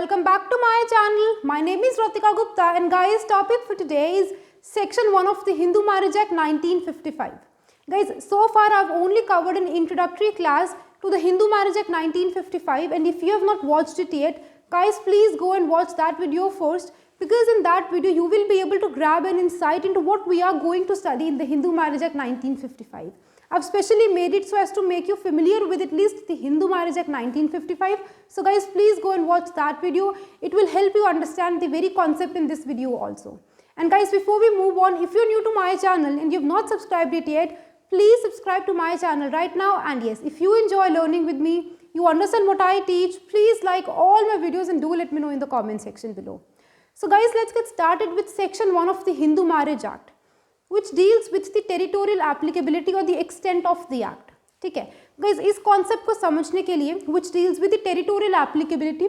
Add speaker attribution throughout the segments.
Speaker 1: welcome back to my channel. My name is Ratika Gupta and guys, topic for today is Section 1 of the Hindu Marriage Act 1955. Guys, so far I've only covered an introductory class to the Hindu Marriage Act 1955, and if you have not watched it yet, guys, please go and watch that video first, because in that video you will be able to grab an insight into what we are going to study in the Hindu Marriage Act 1955. I've specially made it so as to make you familiar with at least the Hindu Marriage Act 1955. So guys, please go and watch that video. It will help you understand the very concept in this video also. And guys, before we move on, if you're new to my channel and you've not subscribed it yet, please subscribe to my channel right now. And yes, if you enjoy learning with me, you understand what I teach, please like all my videos and do let me know in the comment section below. So guys, let's get started with Section 1 of the Hindu Marriage Act, which deals with the territorial applicability or the extent of the act. ठीक है guys, इस concept को समझने के लिए which deals with the territorial applicability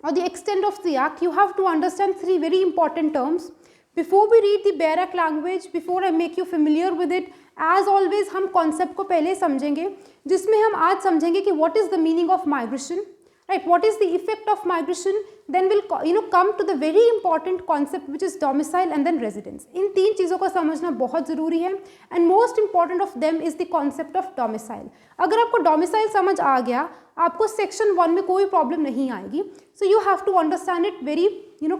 Speaker 1: or the extent of the act, you have to understand three very important terms. Before we read the bare act language, before I make you familiar with it, as always हम concept को पहले समझेंगे, जिसमें हम आज समझेंगे कि what is the meaning of migration, right? What is the effect of migration? Then we'll come to the very important concept which is domicile and then residence. इन तीन चीज़ों को समझना बहुत ज़रूरी है, and most important of them is the concept of domicile. अगर आपको domicile समझ आ गया, आपको section 1 में कोई problem नहीं आएगी. So you have to understand it very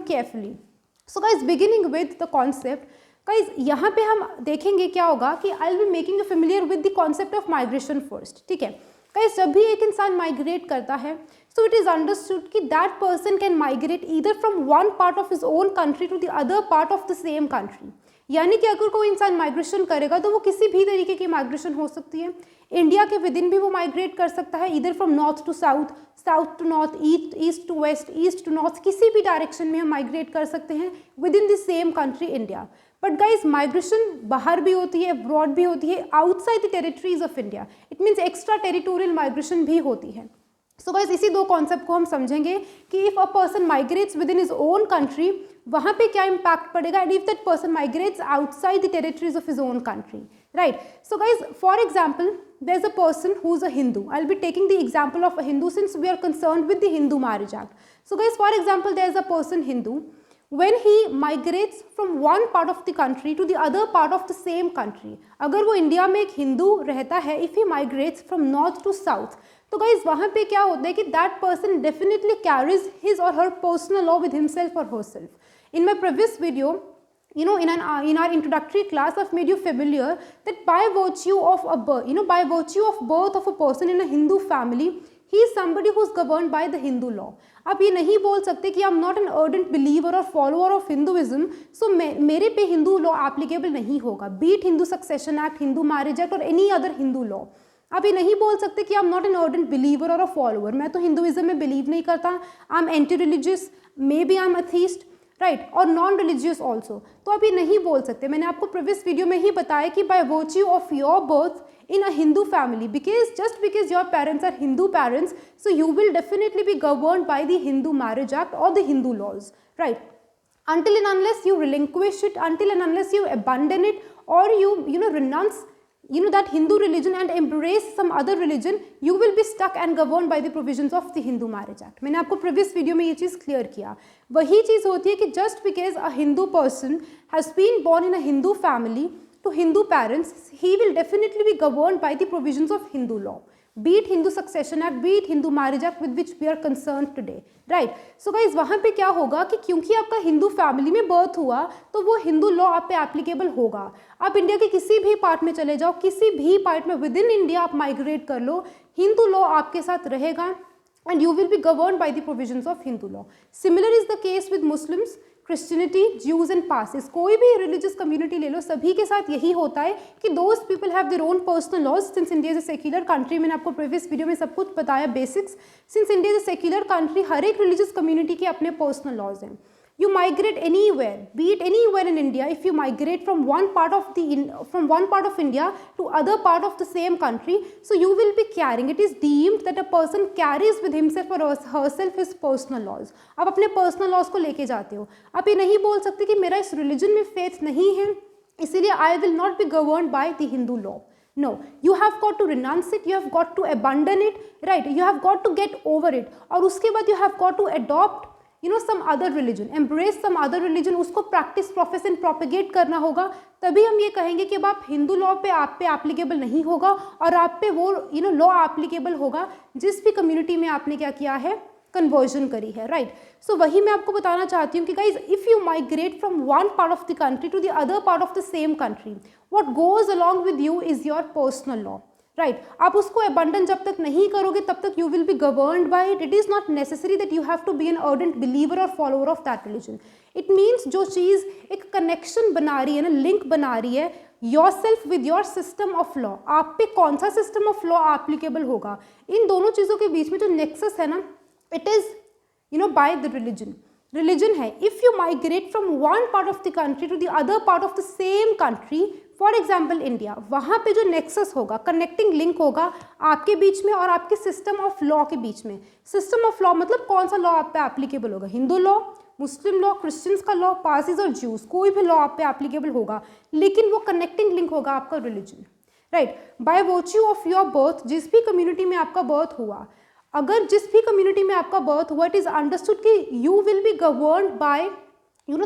Speaker 1: carefully. So guys, beginning with the concept, guys यहाँ पे हम देखेंगे क्या होगा कि I'll be making you familiar with the concept of migration first. ठीक है guys, जब भी एक इंसान माइग्रेट करता है, so it is understood कि that person can migrate either from one part of his own country to the other part of the same country. यानी कि अगर कोई इंसान माइग्रेशन करेगा तो वो किसी भी तरीके की माइग्रेशन हो सकती है. इंडिया के विद इन भी वो माइग्रेट कर सकता है, इधर from north to south, south to north, east to west, east to north, किसी भी डायरेक्शन में हम माइग्रेट कर सकते हैं within the same country India. But guys, migration बाहर भी होती है, अब्रॉड भी होती है, outside the territories of India. It means extra territorial migration भी होती है. सो गाइज, इसी दो कॉन्सेप्ट को हम समझेंगे कि if a person migrates with in his own country, वहाँ पे क्या इम्पैक्ट पड़ेगा, and if that person migrates outside the territories of his own country, right. So guys, for example, there is a person who is a Hindu. I'll be taking the example of a Hindu since we are concerned with the Hindu Marriage Act. So guys, for example, there is a person Hindu. When he migrates from one part of the country to the other part of the same country, अगर वो India में एक हिंदू रहता है, if he migrates from north to south, तो guys वहाँ पे क्या होता है कि that person definitely carries his or her personal law with himself or herself. In my previous video, in our introductory class, I've made you familiar that by virtue of birth of a person in a Hindu family, he is somebody who is governed by the Hindu law. आप ये नहीं बोल सकते कि I am not an ardent believer or follower of Hinduism, so मेरे पे Hindu law applicable नहीं होगा, be it Hindu Succession Act, Hindu Marriage Act or any other Hindu law. आप ये नहीं बोल सकते कि I am not an ardent believer or a follower, मैं तो हिंदुइज्म में बिलीव नहीं करता, I am anti-religious, maybe I am atheist, right, और नॉन रिलीजियस ऑल्सो. तो आप ये नहीं बोल सकते. मैंने आपको प्रीवियस वीडियो में ही बताया कि by virtue of your birth in a Hindu family, because your parents are Hindu parents, so you will definitely be governed by the Hindu marriage act और the Hindu laws, right. Until and unless you relinquish it, until and unless you abandon it, or you renounce that Hindu religion and embrace some other religion, you will be stuck and governed by the provisions of the Hindu Marriage Act. मैंने आपको previous video में ये चीज़ clear किया. वही चीज़ होती है कि just because a Hindu person has been born in a Hindu family to Hindu parents, he will definitely be governed by the provisions of Hindu law. Be it Hindu Succession Act, be it Hindu Marriage Act with which we are concerned today, right? So guys, वहाँ पे क्या होगा कि क्योंकि आपका Hindu family में birth हुआ, तो वो हिंदू लॉ आप पे एप्लीकेबल होगा. आप इंडिया के किसी भी पार्ट में चले जाओ, किसी भी पार्ट में विद इन इंडिया आप माइग्रेट कर लो, हिंदू लॉ आपके साथ रहेगा and you will be governed by the provisions of Hindu law. Similar is the case with Muslims, Christianity, Jews and Parsis. कोई भी religious community ले लो, सभी के साथ यही होता है कि those people have their own personal laws. Since India is a secular country, मैंने आपको previous video में सब कुछ बताया basics. Since India is a secular country, हर एक religious community के अपने personal laws हैं. You migrate anywhere, be it anywhere in India. If you migrate from one part of India to other part of the same country, so you will be carrying. It is deemed that a person carries with himself or herself his personal laws. आप अपने personal laws को लेके जाते हो. आप ये नहीं बोल सकते कि मेरा इस religion में faith नहीं है, इसीलिए I will not be governed by the Hindu law. No, you have got to renounce it, you have got to abandon it, right? You have got to get over it. और उसके बाद you have got to adopt some other religion, embrace some other religion, उसको practice, profess and propagate करना होगा, तभी हम ये कहेंगे कि अब आप हिंदू लॉ पे आप पे एप्लीकेबल नहीं होगा और आप पे वो लॉ एप्लीकेबल होगा जिस भी कम्युनिटी में आपने क्या किया है, कन्वर्जन करी है, राइट। सो वही मैं आपको बताना चाहती हूँ कि guys if you migrate from one part of the country to the other part of the same country, what goes along with you is your personal law, right. आप उसको अबंडन जब तक नहीं करोगे तब तक you will be governed by it. It is not necessary that you have to be an ardent believer और follower of that religion. It means जो चीज़ एक कनेक्शन बना रही है ना, लिंक बना रही है your self with your system of law, आप पे कौन सा सिस्टम ऑफ लॉ एप्लीकेबल होगा, इन दोनों चीज़ों के बीच में जो नेक्सस है ना, it is by the religion. Religion है, if you migrate from one part of the country to the other part of the same country, for example India, वहाँ पे जो नेक्सस होगा, कनेक्टिंग लिंक होगा आपके बीच में और आपके सिस्टम ऑफ लॉ के बीच में। सिस्टम ऑफ लॉ मतलब कौन सा लॉ आप पे एप्लीकेबल होगा, हिंदू लॉ, मुस्लिम लॉ, क्रिश्चियंस का लॉ, पारसीज और ज्यूज, कोई भी लॉ आप पे एप्लीकेबल होगा, लेकिन वो कनेक्टिंग लिंक होगा आपका religion, right. Bye virtue of your birth, जिस भी कम्युनिटी में आपका बर्थ हुआ, अगर जिस भी कम्युनिटी में आपका बर्थ हुआ, इट इज अंडरस्टूड कि you will be governed bye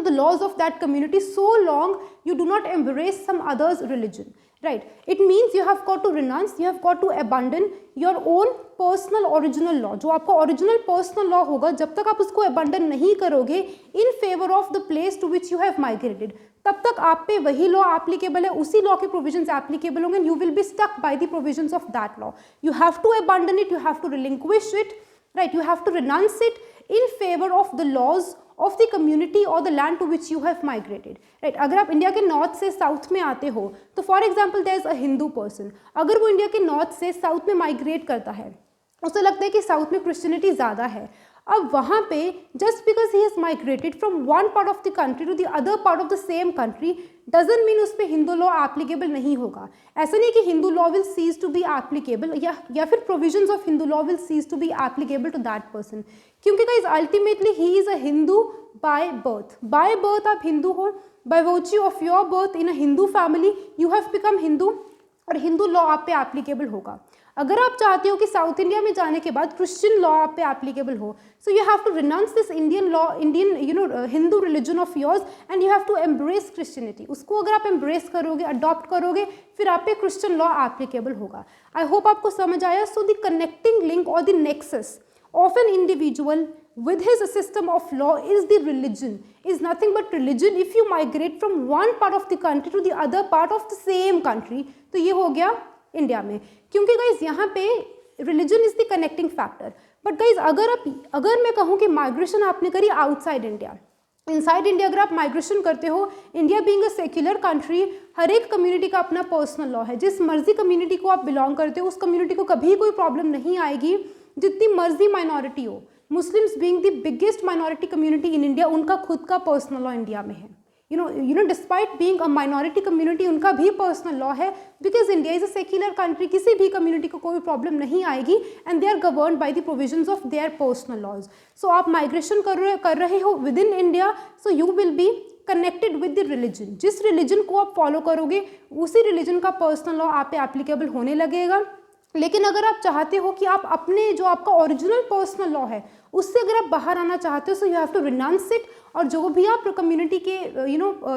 Speaker 1: the laws of that community so long you do not embrace some other's religion, right? It means you have got to renounce, you have got to abandon your own personal original law. जो आपका original personal law होगा, जब तक आप उसको abandon नहीं करोगे in favor of the place to which you have migrated, तब तक आप पे वही law applicable है, उसी law के provisions applicable होंगे, and you will be stuck by the provisions of that law. You have to abandon it, you have to relinquish it, right? You have to renounce it in favor of the laws of the community or the land to which you have migrated, right? अगर आप India के north से south में आते हो तो for example there is a Hindu person, अगर वो इंडिया के नॉर्थ से साउथ में माइग्रेट करता है, उसे लगता है कि साउथ में क्रिश्चियनिटी ज़्यादा है, अब वहाँ पे just because he has migrated from one part of the country to the other part of the same country doesn't mean उस पर हिंदू लॉ एप्लीकेबल नहीं होगा। ऐसा नहीं कि Hindu law will cease to be applicable या फिर provisions of Hindu law will cease to be applicable to that person, क्योंकि guys ultimately he is a Hindu by birth. By birth आप हिंदू हो, by virtue of your birth in a Hindu family you have become Hindu, और Hindu law आप पे applicable होगा। अगर आप चाहते हो कि साउथ इंडिया में जाने के बाद क्रिश्चियन लॉ आप पे एप्लीकेबल हो, so you have to renounce this Indian law, Indian Hindu religion of yours, and you have to embrace Christianity. उसको अगर आप एम्ब्रेस करोगे, अडॉप्ट करोगे, फिर आप पे क्रिश्चियन लॉ एप्लीकेबल होगा। आई होप आपको समझ आया। सो द कनेक्टिंग लिंक और the nexus of an individual with his system of law is the religion, is nothing but religion if you migrate from one part of the country to the other part of the same country। तो ये हो गया India में, क्योंकि guys यहाँ पे religion is the connecting factor। But guys अगर मैं कहूँ कि माइग्रेशन आपने करी आउटसाइड इंडिया, इनसाइड इंडिया अगर आप माइग्रेशन करते हो, India being a secular country, हर एक कम्युनिटी का अपना पर्सनल लॉ है। जिस मर्जी कम्युनिटी को आप बिलोंग करते हो उस कम्युनिटी को कभी कोई प्रॉब्लम नहीं आएगी, जितनी मर्जी माइनॉरिटी हो। Muslims being the biggest minority community in India, उनका खुद का पर्सनल लॉ इंडिया में है। You know despite being a minority community, उनका भी पर्सनल लॉ है, because India is a secular country. किसी भी कम्युनिटी को कोई प्रॉब्लम नहीं आएगी, and they are governed by the provisions of their personal laws. So आप माइग्रेशन कर रहे हो within India, so you will be connected with the religion. जिस रिलीजन को आप फॉलो करोगे उसी रिलीजन का पर्सनल लॉ आप पे एप्लीकेबल होने लगेगा। लेकिन अगर आप चाहते हो कि आप अपने जो आपका ओरिजिनल पर्सनल लॉ है उससे अगर आप बाहर आना चाहते हो, so you have to renounce it, और जो भी आप कम्युनिटी के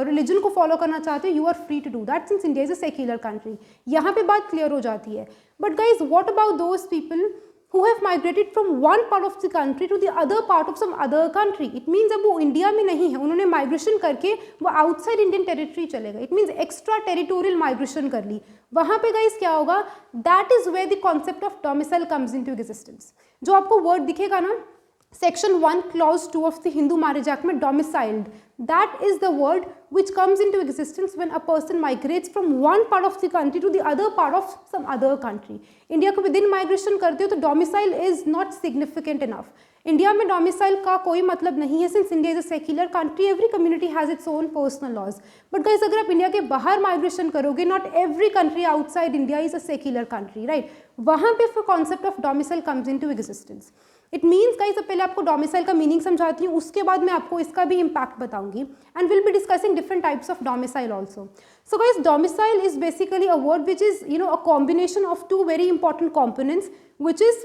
Speaker 1: रिलीजन को फॉलो करना चाहते हो, you are free to do that since India is a secular country. यहाँ पे बात क्लियर हो जाती है। But guys what about those people who have migrated from one part of the country to the other part of some other country? It means अब वो India में नहीं है, उन्होंने माइग्रेशन करके वो आउटसाइड इंडियन टेरिटरी चले गए। It means extra territorial migration कर ली। वहाँ पे गाइस क्या होगा, that is where the concept of domicile comes into existence. जो आपको वर्ड दिखेगा ना, Section-1 Clause 2 of the Hindu Marriage Act में domiciled, that is the word which comes into existence when a person migrates from one part of the country to the other part of some other country। India को within migration करते हो तो domicile is not significant enough. India में domicile का कोई मतलब नहीं है, since India is a secular country, every community has its own personal laws. But guys अगर आप इंडिया के बाहर माइग्रेशन करोगे, not every country outside India is a secular country, right? वहाँ पे फिर concept of domicile comes into existence. It means guys, पहले आपको डोमिसाइल का मीनिंग समझाती हूँ, उसके बाद मैं आपको इसका भी इम्पैक्ट बताऊंगी, and will be discussing different types of domicile also. So guys, domicile is basically a word which is a combination of two very important components, which is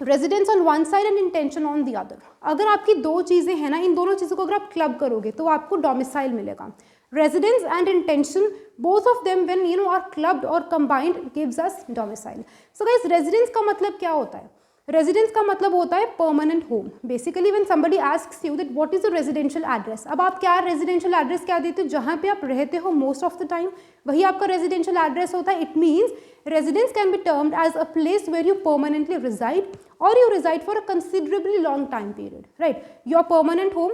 Speaker 1: residence on one side and intention on the other. अगर आपकी दो चीज़ें हैं ना, इन दोनों चीज़ों को अगर आप क्लब करोगे तो आपको डोमिसाइल मिलेगा। Residence and intention, both of them when are clubbed और combined gives us domicile. So guys, residence का मतलब क्या होता है? रेजिडेंस का मतलब होता है permanent home. Basically when somebody asks you that what is the residential address, अब आप क्या रेजिडेंशियल एड्रेस क्या देते हो? जहाँ पे आप रहते हो मोस्ट ऑफ द टाइम, वही आपका रेजिडेंशियल एड्रेस होता है। It means residence can be termed as a place where you permanently reside or you reside for a considerably long time period, right? Your permanent home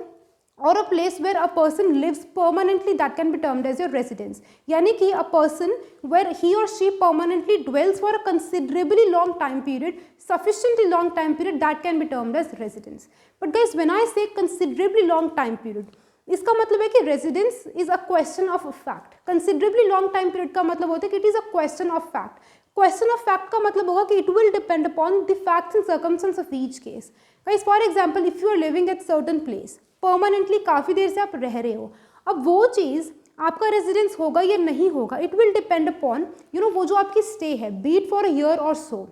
Speaker 1: or a place where a person lives permanently, that can be termed as your residence. यानी कि a person where he or she permanently dwells for a considerably long time period, sufficiently long time period, that can be termed as residence. But guys, when I say considerably long time period, इसका मतलब है कि residence is a question of fact. Considerably long time period का मतलब होता है कि it is a question of fact. Question of fact का मतलब होगा कि it will depend upon the facts and circumstances of each case. Guys, for example, if you are living at certain place, permanently काफ़ी देर से आप रह रहे हो, अब वो चीज़ आपका रेजिडेंस होगा या नहीं होगा, इट विल डिपेंड अपॉन वो जो आपकी स्टे है, B it for a year और सो।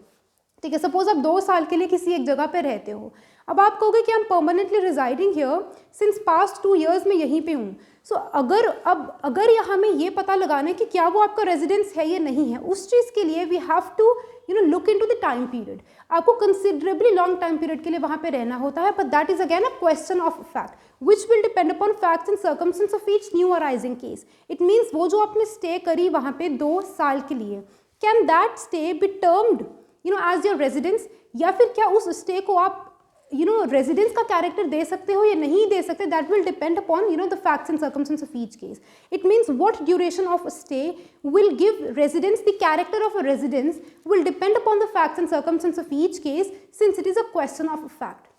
Speaker 1: ठीक है, सपोज आप 2 साल के लिए किसी एक जगह पे रहते हो, अब आप कहोगे कि I'm permanently residing here since past 2 years में यहीं पे हूँ। सो अगर हमें ये पता लगाना है कि क्या वो आपका रेजिडेंस है या नहीं है, उस चीज़ के लिए we have to look into the time period. आपको कंसिडरेबली लॉन्ग टाइम पीरियड के लिए वहाँ पे रहना होता है, but that is again a question of fact which will depend upon facts and circumstances of each new arising case. It means वो जो आपने स्टे करी वहाँ पे 2 साल के लिए, can that stay be termed as your residence, या फिर क्या उस स्टे को आप रेजिडेंस का कैरेक्टर दे सकते हो या नहीं दे सकते, that will depend upon the facts and circumstances of each case. It means what duration of stay will give residence the character of a residence will depend upon the facts and circumstances of each case, since it is a question of fact.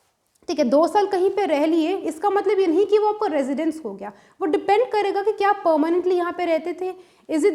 Speaker 1: ठीक है, 2 साल कहीं पे रह लिए, इसका मतलब ये नहीं कि वो आपका रेजिडेंस हो गया। वो डिपेंड करेगा कि क्या आप परमानेंटली यहाँ पे रहते थे। Is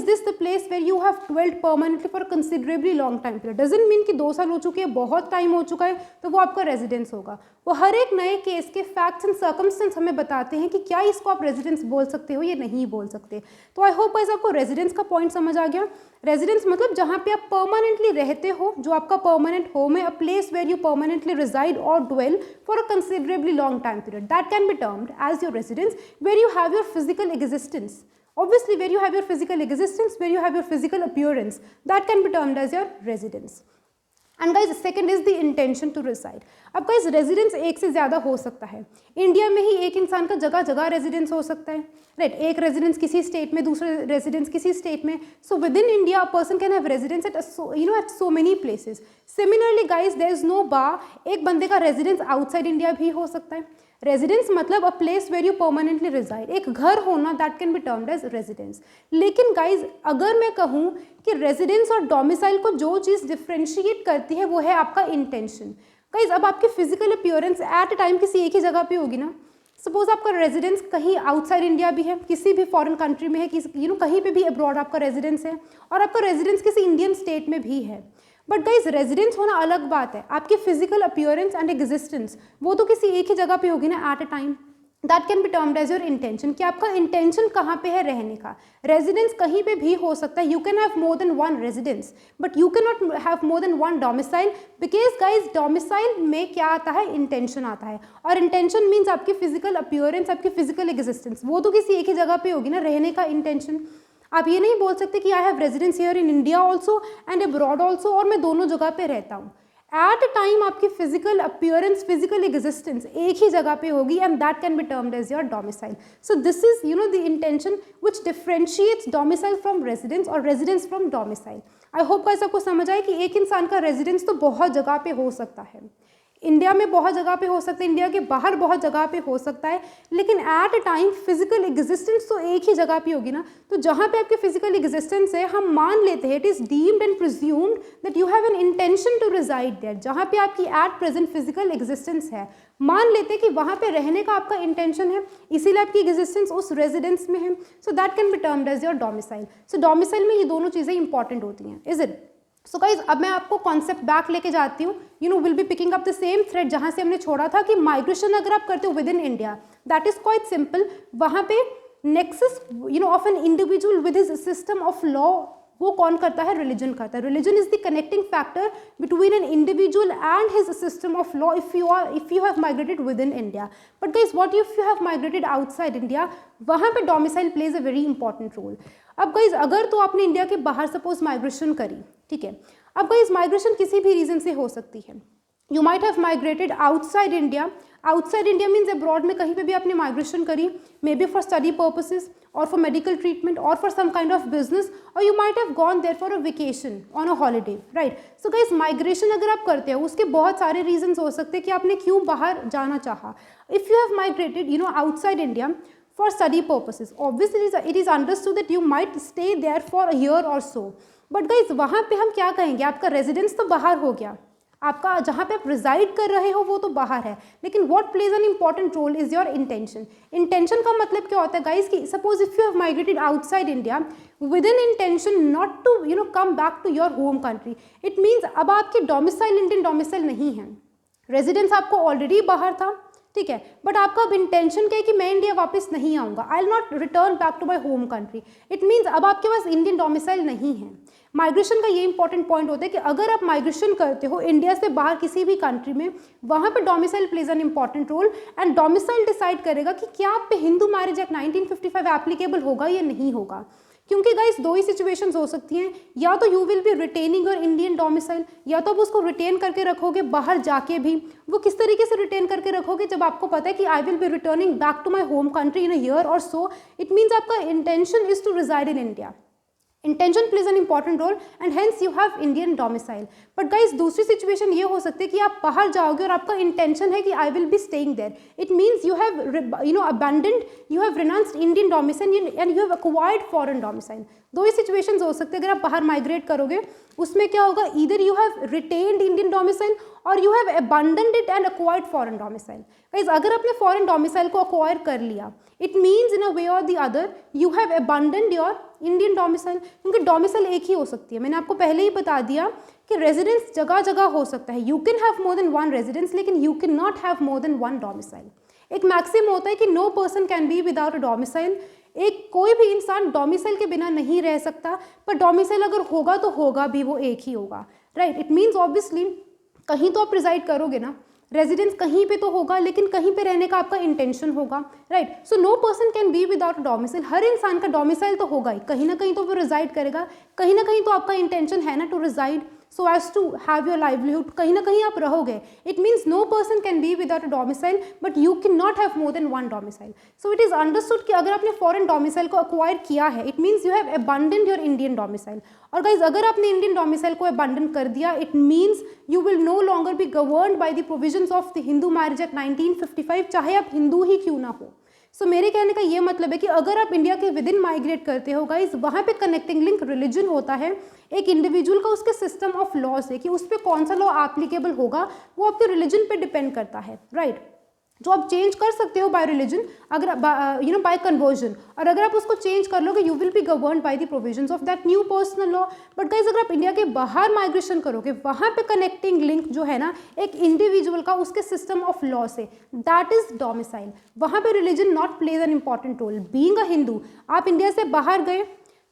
Speaker 1: this the place where you have dwelled permanently for considerably long time period. Doesn't mean कि 2 साल हो चुके हैं, बहुत टाइम हो चुका है तो वो आपका रेजिडेंस होगा। वो हर एक नए केस के फैक्ट्स एंड सर्कमस्टेंस हमें बताते हैं कि क्या इसको आप रेजिडेंस बोल सकते हो या नहीं बोल सकते। तो आई होप गाइस आपको रेजिडेंस का पॉइंट समझ आ गया। रेजिडेंस मतलब जहाँ पे आप परमानेंटली रहते हो, जो आपका परमानेंट होम है, a place where you permanently reside और dwell for a considerably long time period, that can be termed as your residence, where you have your physical existence. Obviously, where you have your physical existence, where you have your physical appearance, that can be termed as your residence. And guys, second is the intention to reside. अब guys, residence एक से ज़्यादा हो सकता है। India में ही एक इंसान का जगह जगह रेजिडेंस हो सकता है, राइट? एक रेजिडेंस किसी स्टेट में, दूसरा रेजिडेंस किसी स्टेट में। So within India a person can have residence at at so many places. Similarly guys, there is no bar, एक बंदे का रेजिडेंस आउटसाइड इंडिया भी हो सकता है। रेजिडेंस मतलब a place where you permanently reside, एक घर होना, that can be termed as residence. लेकिन गाइज, अगर मैं कहूँ कि रेजिडेंस और डोमिसाइल को जो चीज़ डिफ्रेंशिएट करती है वो है आपका इंटेंशन। गाइज, अब आपकी physical appearance eight a time किसी एक ही जगह पे होगी ना। सपोज आपका रेजिडेंस कहीं आउटसाइड इंडिया भी है, किसी भी फॉरेन कंट्री में है, कहीं पे भी अब्रॉड आपका रेजिडेंस है, और आपका रेजिडेंस किसी इंडियन स्टेट में भी है। बट गाइज, रेजिडेंस होना अलग बात है, आपकी फिजिकल अपीयरेंस एंड एग्जिस्टेंस वो तो किसी एक ही जगह पे होगी ना at a time. That can be termed as your intention, कि आपका इंटेंशन कहाँ पे है रहने का। रेजिडेंस कहीं पे भी हो सकता है, you can have more then 1 residence, but you can not have more then 1 domicile, because guys domicile में क्या आता है, इंटेंशन आता है, और इंटेंशन मीन्स आपकी फिजिकल अपीयरेंस, आपकी फिजिकल एग्जिस्टेंस वो तो किसी एक ही जगह पे होगी ना रहने का इंटेंशन। आप ये नहीं बोल सकते कि I have residence here in India also and abroad also, और मैं दोनों जगह पे रहता हूँ। एट अ टाइम आपकी फिजिकल अपीयरेंस, फिजिकल एग्जिस्टेंस एक ही जगह पे होगी, and that can be termed as your domicile. So this is the intention which differentiates domicile from residence और residence from domicile. I hope guys आपको समझ आए कि एक इंसान का रेजिडेंस तो बहुत जगह पे हो सकता है, इंडिया में बहुत जगह पे हो सकता है, इंडिया के बाहर बहुत जगह पे हो सकता है, लेकिन eight a time physical existence तो एक ही जगह पे होगी ना। तो जहाँ पे आपकी फिजिकल एग्जिस्टेंस है, हम मान लेते हैं, it is deemed and presumed that you have an intention to reside there. जहाँ पे आपकी एट प्रेजेंट फिजिकल एग्जिस्टेंस है, मान लेते हैं कि वहाँ पे रहने का आपका इंटेंशन है, इसीलिए आपकी एग्जिस्टेंस उस रेजिडेंस में है। So that can be termed as your domicile. So domicile में ये दोनों चीज़ें इंपॉर्टेंट होती हैं, इज इट? सो गाइज, अब मैं आपको कॉन्सेप्ट बैक लेके जाती हूँ। Will be picking up the same thread जहाँ से हमने छोड़ा था, कि माइग्रेशन अगर आप करते हो within India, that is quite simple. वहाँ पे nexus of an individual with his system of law वो कौन करता है? रिलीजन करता है. Religion is the connecting factor between an individual and his system of law if you have migrated within India. But guys what if you have migrated outside India? वहाँ पे domicile plays a very important role. अब guys अगर तो आपने India के बाहर suppose migration करी, ठीक है, अब गाइस माइग्रेशन किसी भी रीजन से हो सकती है. You might have migrated outside India. Outside India means abroad में कहीं पे भी आपने माइग्रेशन करी, maybe for study purposes और फॉर मेडिकल ट्रीटमेंट और for some kind of business, और you might have gone there for a vacation on a holiday, right. So guys migration अगर आप करते हो उसके बहुत सारे रीजंस हो सकते हैं कि आपने क्यों बाहर जाना चाहा. If you have migrated outside India for study purposes, obviously it is understood that you might stay there for a year or so. But guys वहाँ पे हम क्या कहेंगे, आपका रेजिडेंस तो बाहर हो गया, आपका जहाँ पे आप रिजाइड कर रहे हो वो तो बाहर है, लेकिन what plays an important role is your intention. Intention का मतलब क्या होता है guys कि suppose if you have migrated outside India with an intention not to come back to your home country, it means अब आपकी डोमिसाइल इंडियन डोमिसाइल नहीं है, रेजिडेंस आपको ऑलरेडी बाहर था, ठीक है, बट आपका अब इंटेंशन क्या है कि मैं इंडिया वापस नहीं आऊँगा, I will not return back to my home country. It means अब आपके पास इंडियन डोमिसाइल नहीं है. माइग्रेशन का ये इंपॉर्टेंट पॉइंट होता है कि अगर आप माइग्रेशन करते हो इंडिया से बाहर किसी भी कंट्री में, वहाँ पे domicile plays an important role and domicile decide करेगा कि क्या आप पे हिंदू मैरिज एक्ट 1955 एप्लीकेबल होगा या नहीं होगा. क्योंकि गाइस दो ही सिचुएशंस हो सकती हैं, या तो you will B retaining your Indian domicile, या तो आप उसको रिटेन करके रखोगे बाहर जाके भी. वो किस तरीके से रिटेन करके रखोगे, जब आपको पता है कि I will be returning back to my home country in a year और सो, इट मीन्स आपका intention is to reside in India. Intention plays an important role and hence you have Indian domicile. But guys दूसरी situation ये हो सकती है कि आप बाहर जाओगे और आपका इंटेंशन है कि I will be staying there. It means you have abandoned, you have renounced Indian domicile and you have acquired foreign domicile. दो ही सिचुएशंस हो सकते हैं. अगर आप बाहर माइग्रेट करोगे उसमें क्या होगा, either you have retained Indian domicile और you have abandoned it and acquired foreign domicile. Guys अगर आपने फॉरेन डोमिसाइल को एक्वायर कर लिया, इट मीन्स इन अ वे और the other you have abandoned your Indian domicile. क्योंकि डोमिसाइल एक ही हो सकती है, मैंने आपको पहले ही बता दिया कि रेजिडेंस जगह जगह हो सकता है. You can have more than one residence लेकिन you can not have more than one domicile. एक मैक्सिम होता है कि no person can be without a domicile. एक कोई भी इंसान डोमिसाइल के बिना नहीं रह सकता, पर डोमिसाइल अगर होगा तो होगा भी वो एक ही होगा, राइट. इट मीन्स ऑब्वियसली कहीं तो आप रिजाइड करोगे ना, रेजिडेंस कहीं पे तो होगा, लेकिन कहीं पे रहने का आपका इंटेंशन होगा, right. So no person can be without domicile. हर इंसान का डोमिसाइल तो होगा ही, कहीं ना कहीं तो वो रिजाइड करेगा, कहीं ना कहीं तो आपका इंटेंशन है ना to reside so as to have your livelihood. कहीं ना कहीं आप रहोगे. It means no person can be without a domicile, but you cannot have more than one domicile. So it is understood कि अगर आपने foreign domicile को acquire किया है, it means you have abandoned your Indian domicile. और guys अगर आपने Indian domicile को abandon कर दिया, it means you will no longer be governed by the provisions of the Hindu Marriage Act 1955, चाहे आप हिंदू ही क्यों ना हो. सो मेरे कहने का ये मतलब है कि अगर आप इंडिया के विद इन माइग्रेट करते हो गाइज, वहाँ पे कनेक्टिंग लिंक रिलीजन होता है. एक इंडिविजुअल का उसके सिस्टम ऑफ लॉ से कि उस पर कौन सा लॉ एप्लीकेबल होगा वो आपके रिलीजन पे डिपेंड करता है, राइट. जो आप चेंज कर सकते हो बाय रिलीजन, अगर बाय कन्वर्जन, और अगर आप उसको चेंज कर लोगे you will be governed by the provisions of that new personal law. But guys अगर आप इंडिया के बाहर माइग्रेशन करोगे, वहाँ पे कनेक्टिंग लिंक जो है ना एक इंडिविजुअल का उसके सिस्टम ऑफ लॉ से, दैट इज डोमिसाइल. वहाँ पे religion not plays an important role. Being a Hindu, आप इंडिया से बाहर गए,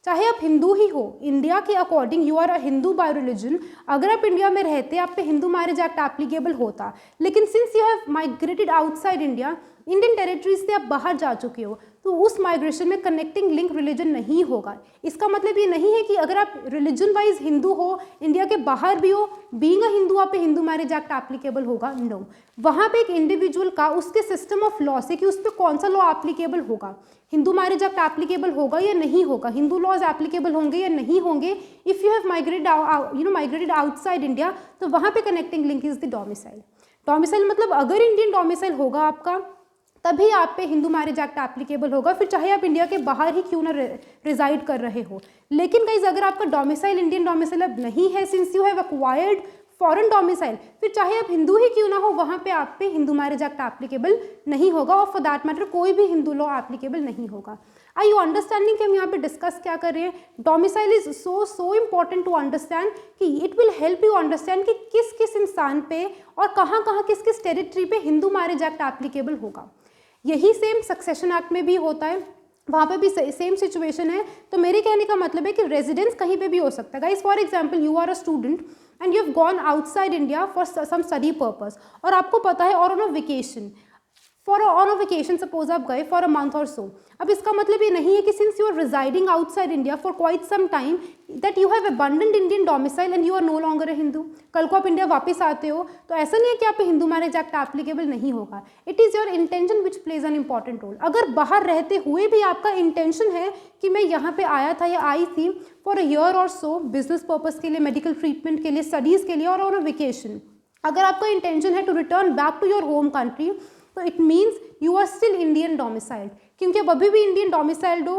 Speaker 1: चाहे आप हिंदू ही हो, इंडिया के according you are a Hindu by religion. अगर आप इंडिया में रहते आप पे हिंदू मैरिज एक्ट एप्लीकेबल होता, लेकिन since you have migrated outside India, Indian territories से आप बाहर जा चुके हो, तो उस माइग्रेशन में कनेक्टिंग लिंक रिलीजन नहीं होगा. इसका मतलब ये नहीं है कि अगर आप रिलीजन वाइज हिंदू हो, इंडिया के बाहर भी हो, बीइंग अ हिंदू आप पे हिंदू मैरिज एक्ट एप्लीकेबल होगा. नो, वहाँ पे एक इंडिविजुअल का उसके सिस्टम ऑफ लॉ से कि उस पर कौन सा लॉ एप्लीकेबल होगा, हिंदू मैरिज एक्ट एप्लीकेबल होगा या नहीं होगा, हिंदू लॉज एप्लीकेबल होंगे या नहीं होंगे. If you have migrated outside India, तो वहाँ पे connecting link is the domicile. Domicile मतलब अगर इंडियन डोमिसाइल होगा आपका, तभी आप पे हिंदू मैरिज एक्ट एप्लीकेबल होगा, फिर चाहे आप इंडिया के बाहर ही क्यों ना रिजाइड कर रहे हो. लेकिन गाइज अगर आपका डोमिसाइल इंडियन डोमिसाइल अब नहीं है, since you have acquired foreign domicile, फिर चाहे आप हिंदू ही क्यों ना हो, वहाँ पे आप पे हिंदू मैरिज एक्ट एप्लीकेबल नहीं होगा, और फॉर दैट मैटर कोई भी हिंदू लॉ एप्लीकेबल नहीं होगा. आई यू अंडरस्टैंडिंग कि हम यहाँ पे डिस्कस क्या कर रहे हैं. Domicile is so important to understand कि it will help you understand कि किस किस इंसान पे और कहाँ कहाँ किस किस टेरिटरी पे हिंदू मैरिज एक्ट एप्लीकेबल होगा. यही सेम सक्सेशन एक्ट में भी होता है. वहाँ पे भी सेम सिचुएशन है। तो मेरे कहने का मतलब है कि रेजिडेंस कहीं पे भी हो सकता है। Guys for example you are a student and you have gone outside India for some study purpose, और आपको पता है, और on a vacation, on a vacation suppose आप गए फॉर अ मंथ और सो। अब इसका मतलब ये नहीं है कि since you are residing outside India for quite some time that you have abandoned Indian domicile and you are no longer a Hindu. कल को आप इंडिया वापस आते हो तो ऐसा नहीं है कि आप पे हिंदू मैरिज एक्ट एप्लीकेबल नहीं होगा। It is your intention which plays an important role. अगर बाहर रहते हुए भी आपका इंटेंशन है कि मैं यहाँ पे आया था या आई थी फॉर अ ईयर और सो, बिजनेस पर्पज के लिए, मेडिकल ट्रीटमेंट के लिए, स्टडीज़ के लिए, और ऑन अ वेकेशन, अगर आपका इंटेंशन है to return back to your home country, तो it means you are still Indian domiciled, क्योंकि आप अभी भी इंडियन डोमिसाइल्ड हो,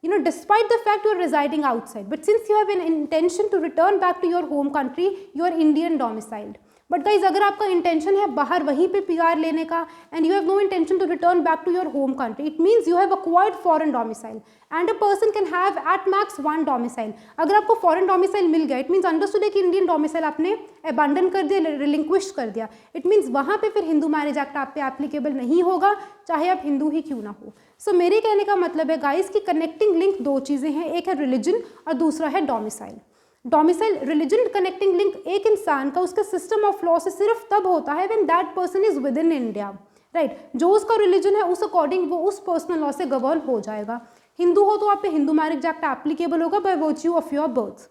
Speaker 1: you know, despite the fact you are residing outside, but since you have an intention to return back to your home country, you are Indian domiciled. But guys अगर आपका intention है बाहर वहीं पे PR लेने का and you have no intention to return back to your home country, it means you have acquired foreign domicile and a person can have at max 1 domicile. अगर आपको फॉरेन डोमिसाइल मिल गया, it means understood है कि Indian domicile आपने abandon कर दिया, relinquish कर दिया। इट मीन्स वहाँ पे फिर हिंदू मैरिज एक्ट आप पे एप्लीकेबल नहीं होगा, चाहे आप हिंदू ही क्यों ना हो। सो मेरे कहने का मतलब है गाइज कि कनेक्टिंग लिंक 2 चीज़ें हैं, एक है रिलीजन और दूसरा है domicile. Domicile religion connecting link एक इंसान का उसके सिस्टम ऑफ लॉ से सिर्फ तब होता है when that person is with in India, right. जो उसका रिलीजन है उस अकॉर्डिंग वो उस पर्सनल लॉ से गवर्न हो जाएगा। हिंदू हो तो आप पे हिंदू मैरिज एक्ट एप्लीकेबल होगा bye virtue of your birth.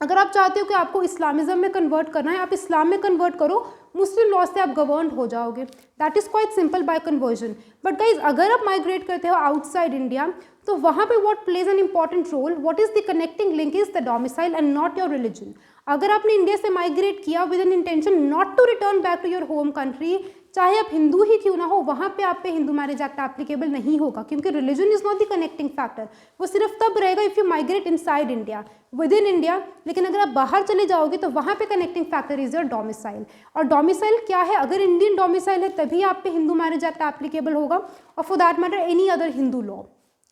Speaker 1: अगर आप चाहते हो कि आपको इस्लामिज्म में कन्वर्ट करना है, आप इस्लाम में कन्वर्ट करो, मुस्लिम लॉ से आप गवर्न हो जाओगे। That is quite simple bye conversion. But guys अगर आप माइग्रेट करते हो आउटसाइड इंडिया, तो वहाँ पे what plays an important role, what is the connecting link is the domicile and not your religion. अगर आपने इंडिया से माइग्रेट किया with an intention not to return back to your home country, चाहे आप हिंदू ही क्यों ना हो, वहाँ पे आप पे हिंदू मैरिज एक्ट एप्लीकेबल नहीं होगा, क्योंकि religion is not the connecting factor. वो सिर्फ तब रहेगा if you migrate inside India, with in India. लेकिन अगर आप बाहर चले जाओगे तो वहाँ पे connecting factor is your domicile. और डोमिसाइल क्या है, अगर इंडियन डोमिसाइल है तभी आप पे हिंदू मैरिज एक्ट एप्लीकेबल होगा, और for that matter any other Hindu law.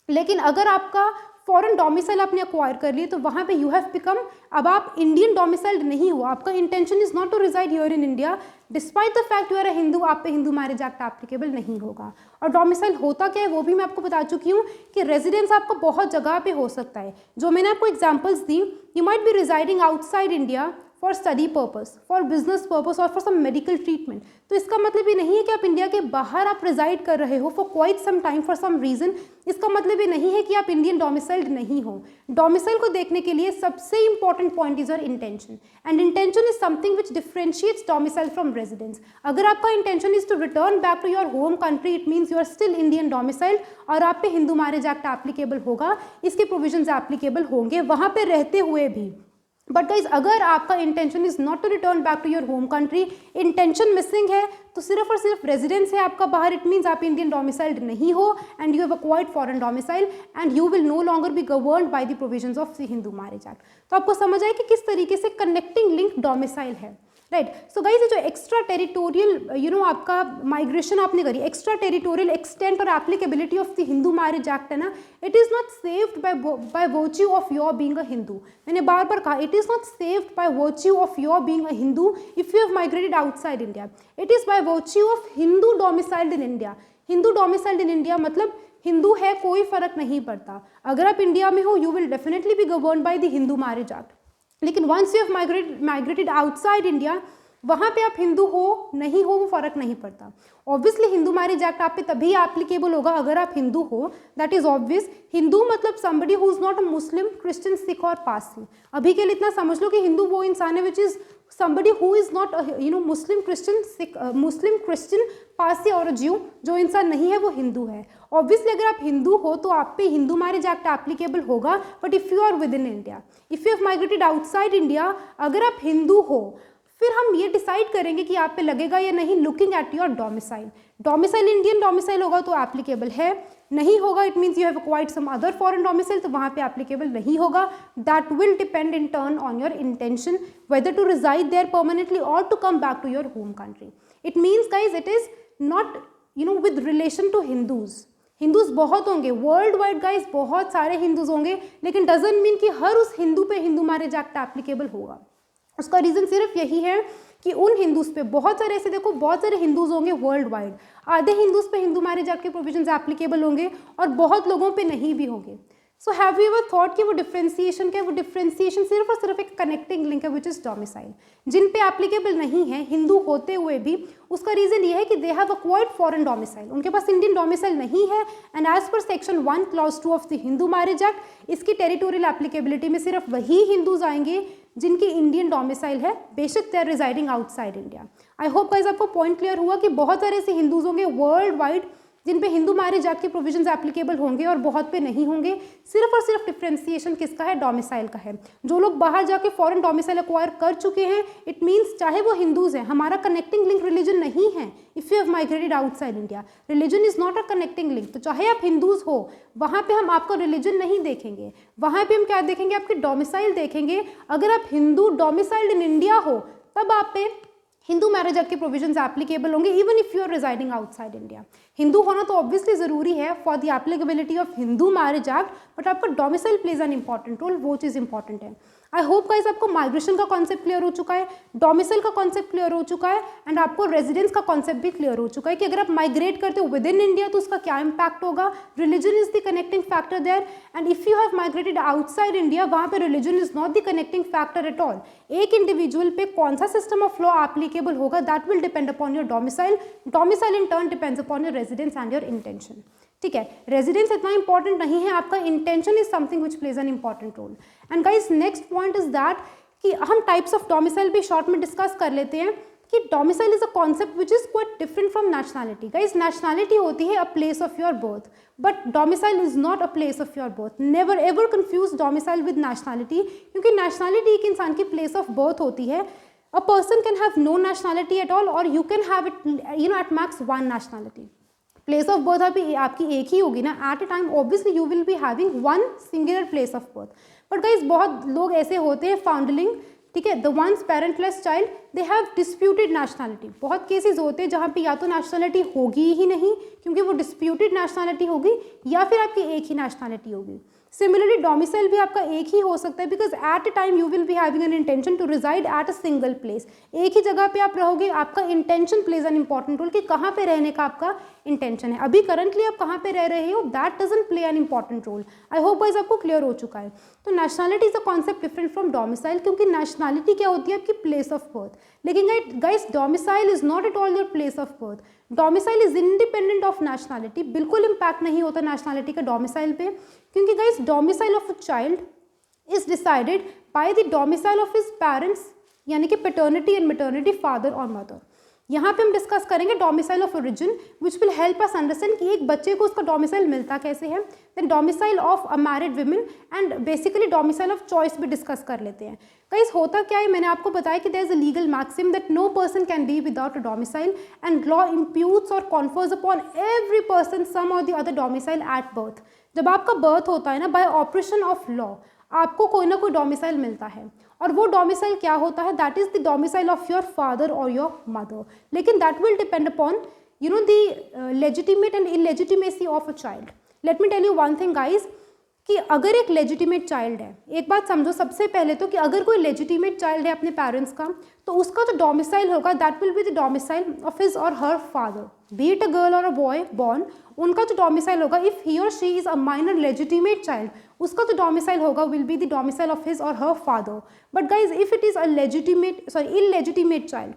Speaker 1: लेकिन अगर आपका फॉरेन डोमिसाइल आपने अक्वायर कर लिए तो वहाँ पे यू हैव बिकम, अब आप इंडियन डोमिसाइल्ड नहीं हो, आपका intention is not to reside here in India, despite the fact you are a Hindu, आप पे हिंदू मैरिज एक्ट एप्लीकेबल नहीं होगा। और डोमिसाइल होता क्या है वो भी मैं आपको बता चुकी हूँ कि रेजिडेंस आपका बहुत जगह पे हो सकता है। जो मैंने आपको examples the, you might be residing outside India for study purpose, for business purpose और फॉर सम मेडिकल ट्रीटमेंट। तो इसका मतलब ये नहीं है कि आप इंडिया के बाहर आप रिजाइड कर रहे हो for quite some time for some reason. इसका मतलब ये नहीं है कि आप इंडियन डोमिसाइल्ड नहीं हो। डोमिसाइल को देखने के लिए सबसे important point is your intention, and intention is something which differentiates domicile from residence. अगर आपका intention is to return back to your home country, it means you are still Indian domiciled और आप पे हिंदू मैरिज एक्ट एप्लीकेबल होगा, इसके provisions applicable होंगे वहाँ पे रहते हुए भी। बट गाइज अगर आपका intention is not to return back to your home country, intention missing है, तो सिर्फ और सिर्फ रेजिडेंस है आपका बाहर, इट मीन्स आप इंडियन डोमिसाइल्ड नहीं हो and you have acquired foreign domicile and you will no longer be governed by the provisions of the Hindu marriage act. तो आपको समझ आए कि किस तरीके से कनेक्टिंग लिंक डोमिसाइल है, राइट। सो गाइज जो एक्स्ट्रा टेरिटोरियल आपका माइग्रेशन आपने करी, एक्स्ट्रा टेरिटोरियल एक्सटेंट और applicability of the Hindu marriage act है ना, it is not saved by virtue of your being a Hindu. मैंने बार बार कहा, it is not saved by virtue of your being a Hindu if you have migrated outside India, it is by virtue of Hindu domiciled in India. Hindu domiciled in India मतलब हिंदू है कोई फर्क नहीं पड़ता, अगर आप इंडिया में हो you will definitely be governed by the Hindu marriage act. लेकिन once you have migrated outside India, वहाँ पे आप हिंदू हो नहीं हो वो फर्क नहीं पड़ता। ऑब्वियसली हिंदू मैरिज एक्ट आप पे तभी एप्लीकेबल होगा अगर आप हिंदू हो, दैट इज ऑब्वियस। हिंदू मतलब somebody who is not a Muslim, Christian, Sikh और पारसी। अभी के लिए इतना समझ लो कि हिंदू वो इंसान है which is somebody who is not Muslim, Christian, Sikh, Muslim, Christian, Parsi और ज्यू, जो इंसान नहीं है वो हिंदू है। ऑब्वियसली अगर आप हिंदू हो तो आप पे हिंदू मैरिज एक्ट एप्लीकेबल होगा, but if you are within India, if you have migrated outside India, अगर आप हिंदू हो फिर हम ये डिसाइड करेंगे कि आप पे लगेगा या नहीं looking at your domicile. Domicile Indian domicile होगा तो एप्लीकेबल है, नहीं होगा it means you have acquired some other foreign domicile, तो वहाँ पे एप्लीकेबल नहीं होगा। That will depend in turn on your intention whether to reside there permanently or to come back to your home country. It means guys it is not with relation to Hindus बहुत होंगे world wide guys, बहुत सारे Hindus होंगे, लेकिन doesn't mean कि हर उस हिंदू पे Hindu marriage act applicable होगा। उसका रीज़न सिर्फ यही है कि उन हिंदूज़ पे, बहुत सारे ऐसे देखो, बहुत सारे हिंदूज़ होंगे वर्ल्ड वाइड, आधे हिंदूज़ पे हिंदू मैरिज एक्ट के प्रोविजंस एप्लीकेबल होंगे और बहुत लोगों पे नहीं भी होंगे। So have you ever thought कि वो डिफ्रेंसिएशन क्या है? वो डिफ्रेंसिएशन सिर्फ और सिर्फ एक कनेक्टिंग लिंक है विच इज़ डोमिसाइल, जिन पे एप्लीकेबल नहीं है हिंदू होते हुए भी। उसका रीज़न ये है कि they have acquired foreign domicile, उनके पास इंडियन डोमिसाइल नहीं है। And as per section 1 clause 2 of the Hindu marriage act, इसकी टेरिटोरियल एप्लीकेबिलिटी में सिर्फ वही हिंदूज आएंगे जिनकी इंडियन डोमिसाइल है, बेशक they are residing outside India. I hope guys आपको पॉइंट क्लियर हुआ कि बहुत सारे ऐसे हिंदूज होंगे वर्ल्ड वाइड जिन पे हिंदू मैरिज एक्ट के प्रोविजंस एप्लीकेबल होंगे और बहुत पे नहीं होंगे। सिर्फ और सिर्फ डिफ्रेंसिएशन किसका है? डोमिसाइल का है। जो लोग बाहर जाके फॉरेन डोमिसाइल एक्वायर कर चुके हैं, इट मीन्स चाहे वो हिंदूज हैं, हमारा कनेक्टिंग लिंक रिलीजन नहीं है। If you have migrated outside India, religion is not a connecting link. तो चाहे आप हिंदूज हो, वहाँ पे हम आपका रिलीजन नहीं देखेंगे, वहाँ पे हम क्या देखेंगे? आपके डोमिसाइल देखेंगे। अगर आप हिंदू डोमिसाइल्ड इन इंडिया हो, तब आप पे हिंदू मैरिज एक्ट के प्रोविजंस एप्लीकेबल होंगे, even if you are residing outside India. Hindu होना तो ऑब्वियसली जरूरी है for the applicability of Hindu marriage act, but आपका domicile plays an important role, वो चीज़ इंपॉर्टेंट है। आई होप गाइस आपको माइग्रेशन का कॉन्सेप्ट क्लियर हो चुका है, डोमिसाइल का कॉन्सेप्ट क्लियर हो चुका है, एंड आपको रेजिडेंस का कॉन्सेप्ट भी क्लियर हो चुका है कि अगर आप माइग्रेट करते हो विद इन इंडिया तो उसका क्या इंपैक्ट होगा। Religion is the connecting factor there, and if you have migrated outside India, वहाँ पे religion is not the connecting factor at all. एक इंडिविजुअल पे कौन सा सिस्टम ऑफ लॉ एप्लीकेबल होगा, that will depend upon your domicile. Domicile in turn depends upon your residence and your intention. ठीक है, residence इतना इंपॉर्टेंट नहीं है, आपका intention is something which plays an important role. And guys next point is that कि हम types of domicile भी short में डिस्कस कर लेते हैं कि domicile is a concept which is quite different from nationality. Guys nationality होती है a place of your birth, but domicile is not a place of your birth. Never ever confuse domicile with nationality, क्योंकि nationality एक इंसान की place of birth होती है। A person can have no nationality at all, और you can have it at max one nationality. Place of birth आपकी एक ही होगी ना, at a time obviously you will be having one singular place of birth. But guys बहुत लोग ऐसे होते हैं फाउंडलिंग, ठीक है, the ones parentless child, they have disputed nationality. बहुत केसेस होते हैं जहाँ पे या तो नेशनैलिटी होगी ही नहीं क्योंकि वो डिस्प्यूटेड नेशनैलिटी होगी, या फिर आपकी एक ही नेशनैलिटी होगी। सिमिलरली डोमिसाइल भी आपका एक ही हो सकता है, because at a time you will be having an intention to reside at a single place. एक ही जगह पे आप रहोगे, आपका intention plays an important role कि कहाँ पे रहने का आपका इंटेंशन है। अभी करंटली आप कहाँ पे रह रहे हो, that doesn't play an important role. I hope guys आपको क्लियर हो चुका है। तो nationality is a concept different from domicile, क्योंकि नेशनैलिटी क्या होती है? आपकी प्लेस ऑफ बर्थ। लेकिन guys domicile is not at all your place of birth. Domicile is independent of nationality, बिल्कुल इंपैक्ट नहीं होता नेशनैलिटी का डोमिसाइल पे, क्योंकि guys domicile of a child is decided by the domicile of his parents, यानी कि paternity and maternity, father और mother. यहाँ पे हम डिस्कस करेंगे domicile of origin which will help us understand कि एक बच्चे को उसका डोमिसाइल मिलता कैसे है। Then domicile of a married women, and basically domicile of choice भी डिस्कस कर लेते हैं। गाइस होता क्या है, मैंने आपको बताया कि there is a legal maxim that no person can be without a domicile, and law imputes or confers upon every person some or the other domicile at birth. जब आपका बर्थ होता है ना, बाय ऑपरेशन ऑफ लॉ आपको कोई ना कोई domicile मिलता है, और वो डोमिसाइल क्या होता है? That is the domicile of your father और योर मदर। लेकिन that will depend upon the legitimate and illegitimacy of a child. Let me tell you one thing guys, कि अगर एक लेजिटिमेट चाइल्ड है, एक बात समझो सबसे पहले तो, कि अगर कोई लेजिटिमेट चाइल्ड है अपने पेरेंट्स का, तो उसका जो डोमिसाइल होगा that will be the domicile of his or her father, be it a girl or a boy born. उनका जो डोमिसाइल होगा, if he or she is a minor legitimate child, उसका जो डोमिसाइल होगा will be the domicile of his or her father. But guys if it is a illegitimate child,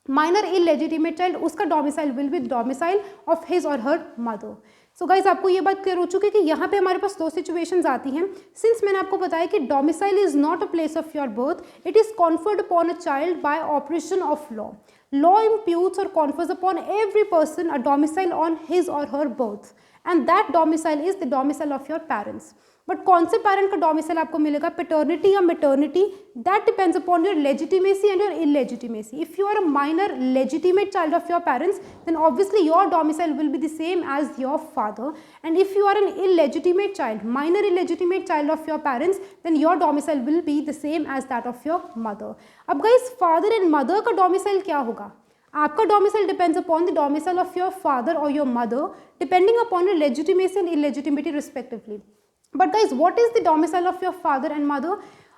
Speaker 1: minor illegitimate child, उसका domicile will be domicile of his or her mother. So guys आपको ये बात clear हो चुकी है कि यहाँ पे हमारे पास दो सिचुएशंस आती हैं। सिंस मैंने आपको बताया कि domicile is not a place of your birth, it is conferred upon a child by operation of law. Law imputes or confers upon every person a domicile on his or her birth, and that domicile is the domicile of your parents. But कौन से parent का domicile आपको मिलेगा, paternity या maternity, that depends upon your legitimacy and your illegitimacy. If you are a minor legitimate child of your parents, then obviously your domicile will be the same as your father, and if you are an illegitimate child, minor illegitimate child of your parents, then your domicile will be the same as that of your mother. अब guys father and mother का domicile क्या होगा? आपका domicile depends upon the domicile of your father और your mother, depending upon your legitimacy and illegitimacy respectively. But guys what is the domicile of your father and mother?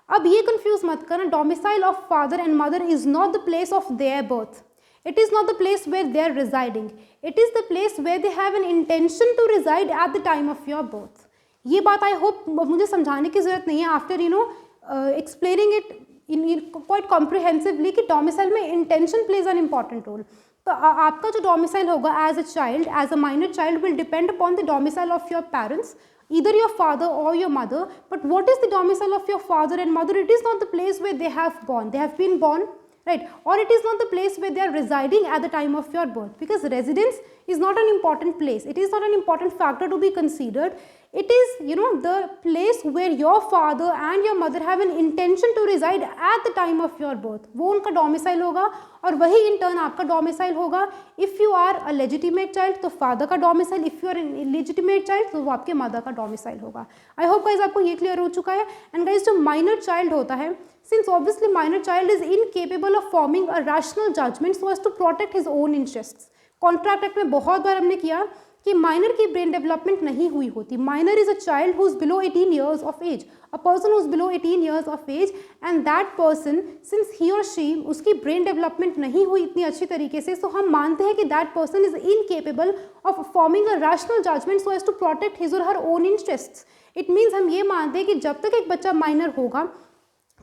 Speaker 1: अब ये confuse मत करना, domicile of father and mother is not the place of their birth, it is not the place where they are residing, it is the place where they have an intention to reside at the time of your birth. ये बात I hope मुझे समझाने की ज़रूरत नहीं है, after explaining it in quite comprehensively कि domicile में intention plays an important role. तो आपका जो डोमिसाइल होगा as a child, as a minor child, will depend upon the domicile of your parents, either your father or your mother. But what is the domicile of your father and mother? It is not the place where they have been born, right? Or it is not the place where they are residing at the time of your birth, because residence is not an important place, it is not an important factor to be considered. It is the place where your father and your mother have an intention to reside at the time of your birth. वो उनका domicile होगा और वही in turn आपका domicile होगा. If you are a legitimate child तो father का domicile, if you are an illegitimate child तो वो आपके मदर का डोमिसाइल होगा. आई होप गाइज आपको ये क्लियर हो चुका है. एंड गाइज जो माइनर चाइल्ड होता है, since obviously minor child is incapable of forming a rational judgment so as to protect his own interests. Contract act में बहुत बार हमने किया कि माइनर की ब्रेन डेवलपमेंट नहीं हुई होती. Minor is a child who is below 18 years of age, a person who is below 18 years of age, and that person since he or she उसकी ब्रेन डेवलपमेंट नहीं हुई इतनी अच्छी तरीके से, so हम मानते हैं कि that person is incapable of forming a rational judgment so as to protect his or her own interests. It means हम ये मानते हैं कि जब तक एक बच्चा माइनर होगा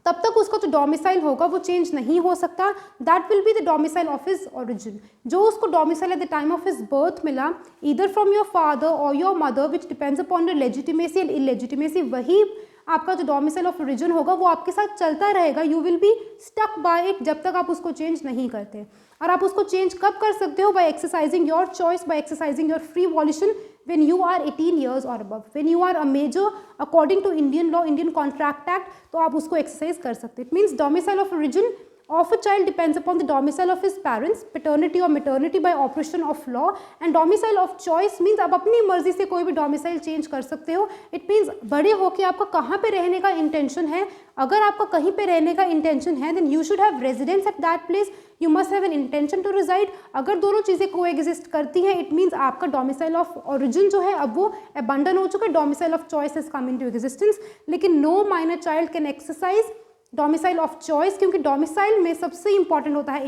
Speaker 1: तब तक उसका जो डोमिसाइल होगा वो चेंज नहीं हो सकता. That will be the domicile of his origin. जो उसको domicile at the time of his birth मिला, ईदर फ्रॉम योर फादर और your mother, which depends upon your legitimacy and इलेजिटिमेसी, वही आपका जो डोमिसाइल ऑफ ओरिजिन होगा वो आपके साथ चलता रहेगा. You will be stuck by it जब तक आप उसको चेंज नहीं करते. और आप उसको चेंज कब कर सकते हो? By exercising your choice, by exercising your free volition when you are 18 years or above, when you are a major according to Indian law, Indian Contract Act, तो आप उसको एक्सरसाइज कर सकते. It means domicile of origin of a child depends upon the domicile of his parents, paternity or maternity by operation of law, and domicile of choice means आप अपनी मर्जी से कोई भी domicile change कर सकते हो. It means बड़े होके आपका कहाँ पे रहने का intention है. अगर आपका कहीं पे रहने का intention है, then you should have residence at that place. You must have an intention to reside. अगर दोनों चीज़ें coexist करती हैं, it means आपका domicile of origin जो है अब वो abandon हो चुका है. Domicile of choice has come into existence. लेकिन no minor child can exercise domicile of choice, क्योंकि डोमिसाइल में सबसे इंपॉर्टेंट होता है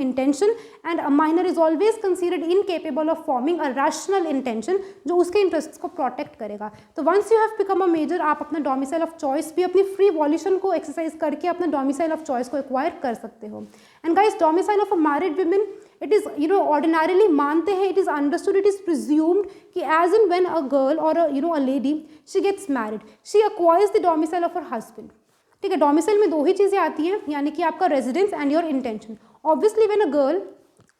Speaker 1: intention, and a minor is always considered incapable of forming a rational intention जो उसके इंटरेस्ट को protect करेगा. तो once you have become a major, आप अपना डोमिसाइल ऑफ चॉइस भी अपनी फ्री वॉल्यूशन को एक्सरसाइज करके अपना डोमिसाइल ऑफ चॉइस को एक्वायर कर सकते हो. And guys, domicile of a married women, it is ordinarily मानते हैं, it is understood, it is presumed कि as in when a girl or a lady she gets married, she acquires the domicile of her husband. ठीक है, domicile में दो ही चीज़ें आती हैं, यानी कि आपका residence and your intention. Obviously when a girl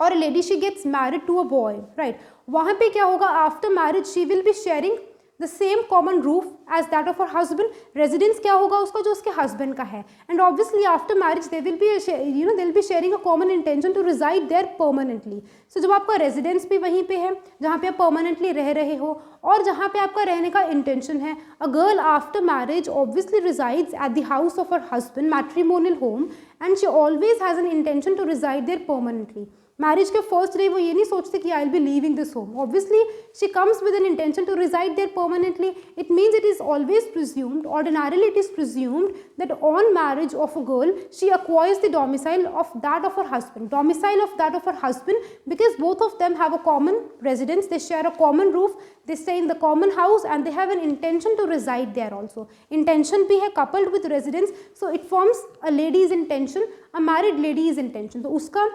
Speaker 1: or a lady she gets married to a boy, right, वहाँ पे क्या होगा, after marriage she will be sharing the same common roof as that of her husband. Residence क्या होगा उसका, जो उसके husband का है. And obviously after marriage they will be they will be sharing a common intention to reside there permanently. So जब आपका residence भी वहीं पे है जहाँ पे आप परमानेंटली रह रहे हो और जहाँ पे आपका रहने का इंटेंशन है, a girl after marriage obviously resides at the house of her husband, matrimonial home, and she always has an intention to reside there permanently. Marriage के फर्स्ट डे वो ये नहीं सोचते कि I will be leaving this home. Obviously she comes with an intention to reside there permanently. It means it is always presumed, ordinarily it is presumed that on marriage of a girl she acquires the domicile of that of her husband, domicile of that of her husband, because both of them have a common residence, they share a common roof, they stay in the common house, and they have an intention to reside there also. Intention भी है coupled with residence, so it forms a lady's intention, a married lady's intention. तो उसका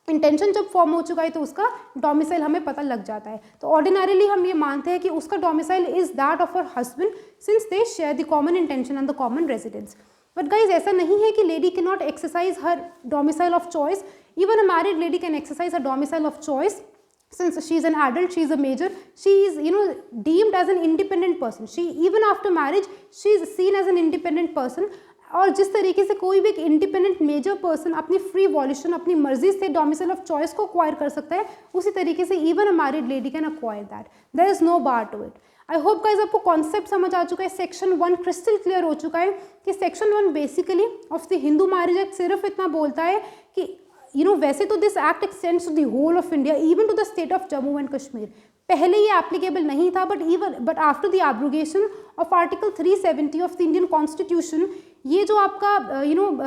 Speaker 1: intention जब form हो चुका है तो उसका डोमिसाइल हमें पता लग जाता है. तो ऑर्डिनरीली हम ये मानते हैं कि उसका domicile is that of her husband, since they share the common intention and the common residence. But guys, ऐसा नहीं है कि lady can not exercise her domicile of choice. Even a married lady can exercise her domicile of choice. Since she is an adult, she is a major, she is deemed as an independent person. She, even after marriage, she is seen as an independent person. और जिस तरीके से कोई भी एक independent major person अपनी free volition, अपनी मर्जी से डोमिसाइल ऑफ चॉइस को एक्वायर कर सकता है, उसी तरीके से even a married lady can acquire that. There is no bar to it. I hope guys आपको कॉन्सेप्ट समझ आ चुका है. सेक्शन 1 क्रिस्टल क्लियर हो चुका है कि section 1 basically of the Hindu marriage act सिर्फ इतना बोलता है कि वैसे तो this act extends to the whole of India, even to the state of Jammu and Kashmir. पहले ये एप्लीकेबल नहीं था, but after the abrogation of article 370 of the Indian constitution, ये जो आपका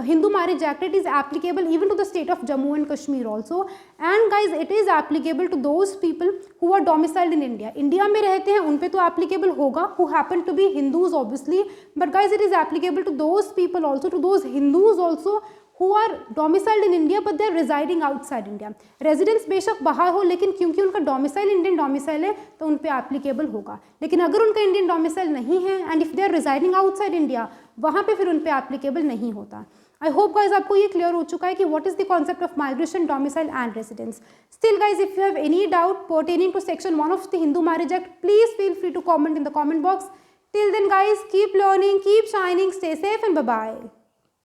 Speaker 1: Hindu marriage act, it is applicable even to the state of Jammu and Kashmir also. And guys it is applicable to those people who are domiciled in India, India में रहते हैं उन पे तो applicable होगा, who happen to be Hindus obviously, but guys it is applicable to those people also, to those Hindus also who are domiciled in India but they are residing outside India। Residence बेशक बाहर हो, लेकिन क्योंकि उनका डोमिसाइल इंडियन डोमिसाइल है तो उन पे एप्लीकेबल होगा। लेकिन अगर उनका इंडियन डोमिसाइल नहीं है and if they are residing outside India, वहाँ पे फिर उन पे एप्लीकेबल नहीं होता। आई होप गाइज आपको ये क्लियर हो चुका है कि what is the concept of migration, domicile and residence. Still guys if you have any doubt pertaining to Section 1 of the Hindu Marriage Act, please feel free to comment in the comment box. Till then guys, keep learning, keep shining, stay safe and bye bye।